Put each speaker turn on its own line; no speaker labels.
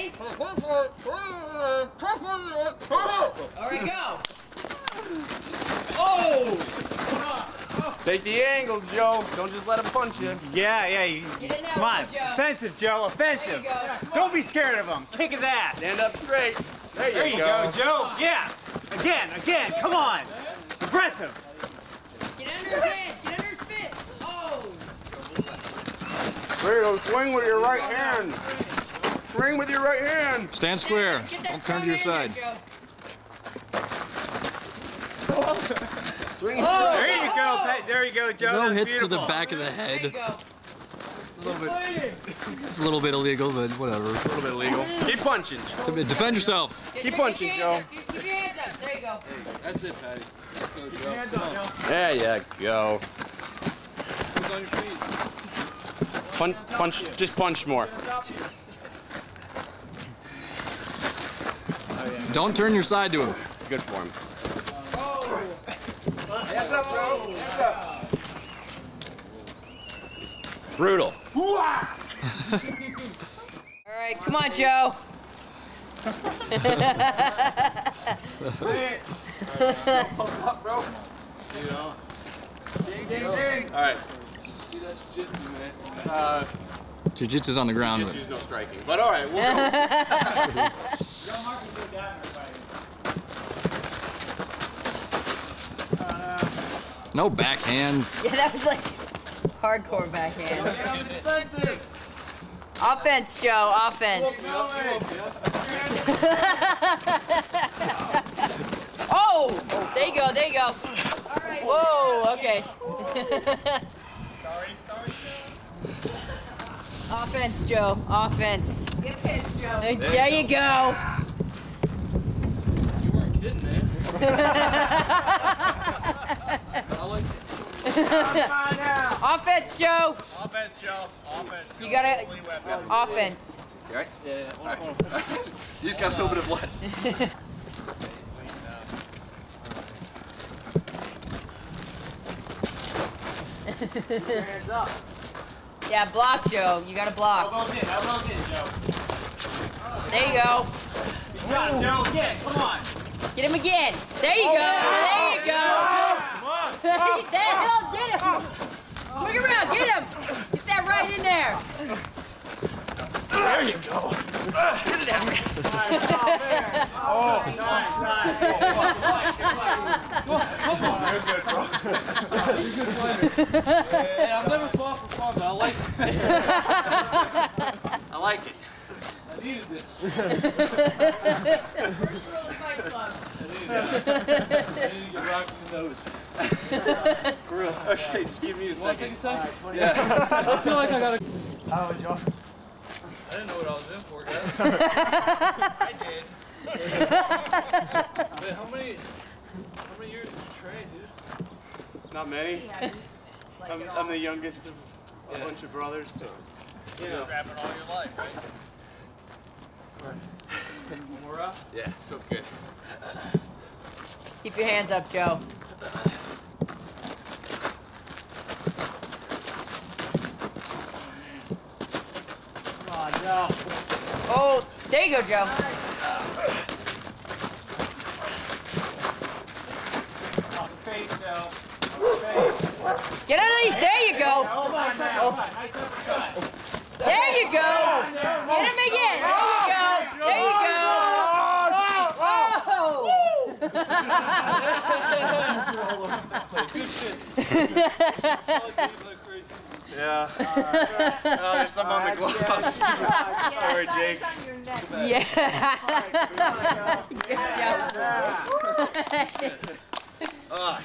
ready? All right, go.
Oh! Take the angle, Joe. Don't just let him punch you.
Yeah.
Get in there,
Come on.
Joe.
Offensive, Joe. Offensive.
There you go.
Don't be scared of him. Kick his ass.
Stand up straight.
There you go, Joe. Yeah. Again. Come on. Aggressive.
Get under his hand. Get under his fist. Oh.
There you go. Swing with your right hand. Swing with your right hand.
Stand square.
Get that
Don't turn to your
strong
side.
hand
Swing.
Oh, there you go. There you go, Joe.
No
That's
hits to the
beautiful.
back of the
there. There you
head.
go.
It's a little bit illegal, but whatever.
A little bit illegal. Keep punching.
Defend yourself.
Keep punching, Joe.
Keep your hands up. There you go.
That's it, Patty. Let's go, Joe.
Hands up, Joe.
There you go.
Put on your feet.
Punch. Just punch more.
Don't turn your side to him.
Good for him.
Oh.
Hands up, Joe. Hands up.
Brutal.
All right, come on, Joe.
Bro.
You know?
Ding.
All right. See that jiu-jitsu, man?
Jiu-jitsu's on the ground.
Jiu-jitsu's no striking. But all right, we'll go.
No backhands.
Yeah, that was like hardcore backhand. Offense, Joe. Offense. Oh! There you go. There you go. Whoa. Okay. Offense, Joe. Offense.
Get pissed, Joe.
There you go.
You weren't kidding, man. I like
Offense, Joe.
Offense, Joe. Offense.
You gotta. Offense.
You all right?
Yeah.
All right. You just got a little bit of blood.
Hands up.
Yeah, block, Joe. You gotta block.
Elbows in, Joe.
There you go.
Good job, Joe. Again, come on.
Get him again. There you go. There you go.
Come on.
There you go. Get him. Swing around. Get him. Get that right in there.
There you go. Get it out. Oh, time. Come on. You're good, bro.
You're a good fighter. Hey, I've never fought for fun, but I like it.
I like it.
I needed this.
First rule of Fight Club.
I needed to get rocked in the nose.
For real. Okay, just give me a
You want to take
second.
a second? Yeah. I feel like I got to...
How was yours?
I didn't know what I was in for, guys.
I did.
Wait, how many years did you train, dude?
Not many. I'm the youngest of a bunch of brothers, so.
Yeah. Rapping all your life, right?
One more round?
Yeah, sounds good.
Keep your hands up, Joe.
Come on, Joe.
Oh, there you go, Joe.
On the face, Joe. On the face.
Get underneath. There you go.
Oh, nice uppercut.
There you go. Get him again. There you go. There you go.
Good shit.
Yeah. Oh, there's some on the gloves. Sorry, Jake.
It's on your neck.
Yeah. Good job.
Ah.